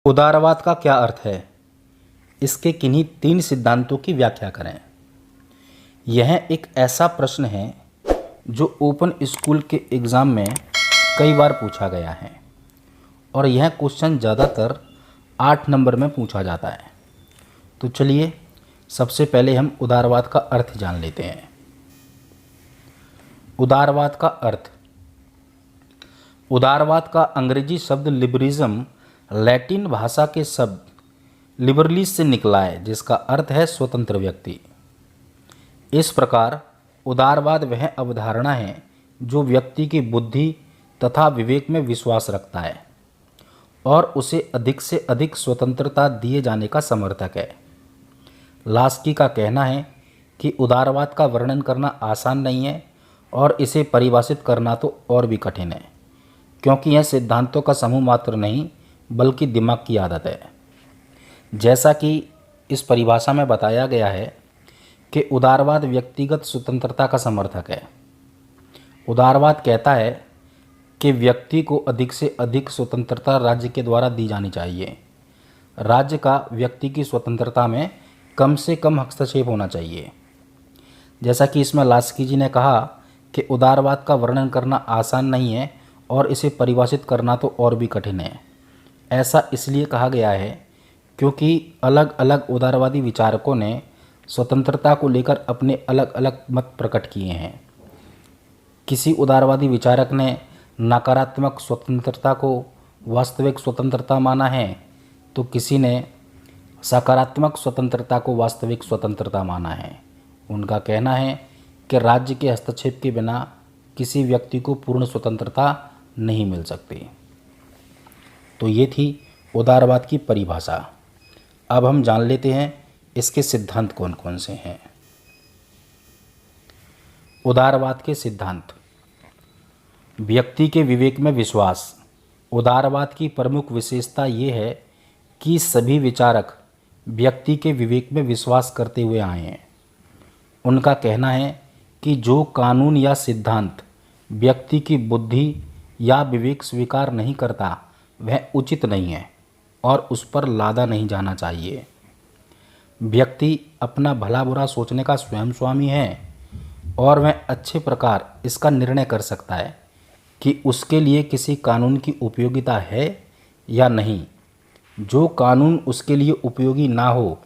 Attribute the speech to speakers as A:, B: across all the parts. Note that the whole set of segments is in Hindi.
A: उदारवाद का क्या अर्थ है? इसके किन्हीं 3 सिद्धांतों की व्याख्या करें। यह एक ऐसा प्रश्न है जो ओपन स्कूल के एग्ज़ाम में कई बार पूछा गया है और यह क्वेश्चन ज़्यादातर 8 नंबर में पूछा जाता है। तो चलिए सबसे पहले हम उदारवाद का अर्थ जान लेते हैं। उदारवाद का अर्थ। उदारवाद का अंग्रेजी शब्द लिबरिज्म लैटिन भाषा के शब्द लिबरलिस से निकला है, जिसका अर्थ है स्वतंत्र व्यक्ति। इस प्रकार उदारवाद वह अवधारणा है जो व्यक्ति की बुद्धि तथा विवेक में विश्वास रखता है और उसे अधिक से अधिक स्वतंत्रता दिए जाने का समर्थक है। लास्की का कहना है कि उदारवाद का वर्णन करना आसान नहीं है और इसे परिभाषित करना तो और भी कठिन है, क्योंकि यह सिद्धांतों का समूह मात्र नहीं बल्कि दिमाग की आदत है। जैसा कि इस परिभाषा में बताया गया है कि उदारवाद व्यक्तिगत स्वतंत्रता का समर्थक है। उदारवाद कहता है कि व्यक्ति को अधिक से अधिक स्वतंत्रता राज्य के द्वारा दी जानी चाहिए। राज्य का व्यक्ति की स्वतंत्रता में कम से कम हस्तक्षेप होना चाहिए। जैसा कि इसमें लास्की जी ने कहा कि उदारवाद का वर्णन करना आसान नहीं है और इसे परिभाषित करना तो और भी कठिन है। ऐसा इसलिए कहा गया है क्योंकि अलग अलग उदारवादी विचारकों ने स्वतंत्रता को लेकर अपने अलग अलग मत प्रकट किए हैं। किसी उदारवादी विचारक ने नकारात्मक स्वतंत्रता को वास्तविक स्वतंत्रता माना है, तो किसी ने सकारात्मक स्वतंत्रता को वास्तविक स्वतंत्रता माना है। उनका कहना है कि राज्य के हस्तक्षेप के बिना किसी व्यक्ति को पूर्ण स्वतंत्रता नहीं मिल सकती। तो ये थी उदारवाद की परिभाषा। अब हम जान लेते हैं इसके सिद्धांत कौन कौन से हैं। उदारवाद के सिद्धांत। व्यक्ति के विवेक में विश्वास। उदारवाद की प्रमुख विशेषता ये है कि सभी विचारक व्यक्ति के विवेक में विश्वास करते हुए आए हैं। उनका कहना है कि जो कानून या सिद्धांत व्यक्ति की बुद्धि या विवेक स्वीकार नहीं करता वह उचित नहीं है और उस पर लादा नहीं जाना चाहिए। व्यक्ति अपना भला बुरा सोचने का स्वयं स्वामी है और वह अच्छे प्रकार इसका निर्णय कर सकता है कि उसके लिए किसी कानून की उपयोगिता है या नहीं। जो कानून उसके लिए उपयोगी ना हो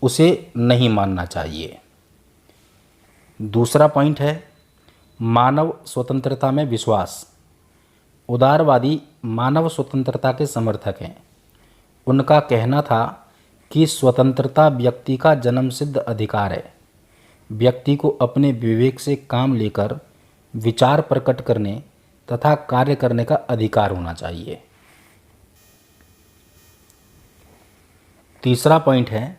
A: उसे नहीं मानना चाहिए। दूसरा पॉइंट है मानव स्वतंत्रता में विश्वास। उदारवादी मानव स्वतंत्रता के समर्थक हैं। उनका कहना था कि स्वतंत्रता व्यक्ति का जन्मसिद्ध अधिकार है। व्यक्ति को अपने विवेक से काम लेकर विचार प्रकट करने तथा कार्य करने का अधिकार होना चाहिए। तीसरा पॉइंट है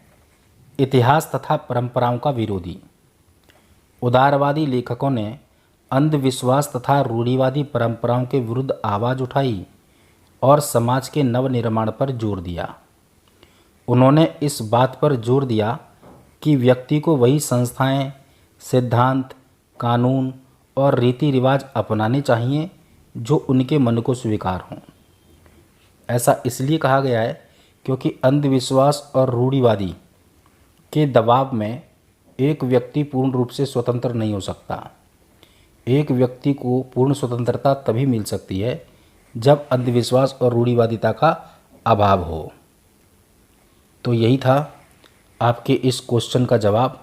A: इतिहास तथा परंपराओं का विरोधी। उदारवादी लेखकों ने अंधविश्वास तथा रूढ़िवादी परंपराओं के विरुद्ध आवाज़ उठाई और समाज के नवनिर्माण पर जोर दिया। उन्होंने इस बात पर जोर दिया कि व्यक्ति को वही संस्थाएं, सिद्धांत, कानून और रीति रिवाज अपनाने चाहिए जो उनके मन को स्वीकार हों। ऐसा इसलिए कहा गया है क्योंकि अंधविश्वास और रूढ़िवादी के दबाव में एक व्यक्ति पूर्ण रूप से स्वतंत्र नहीं हो सकता। एक व्यक्ति को पूर्ण स्वतंत्रता तभी मिल सकती है जब अंधविश्वास और रूढ़िवादिता का अभाव हो। तो यही था आपके इस क्वेश्चन का जवाब।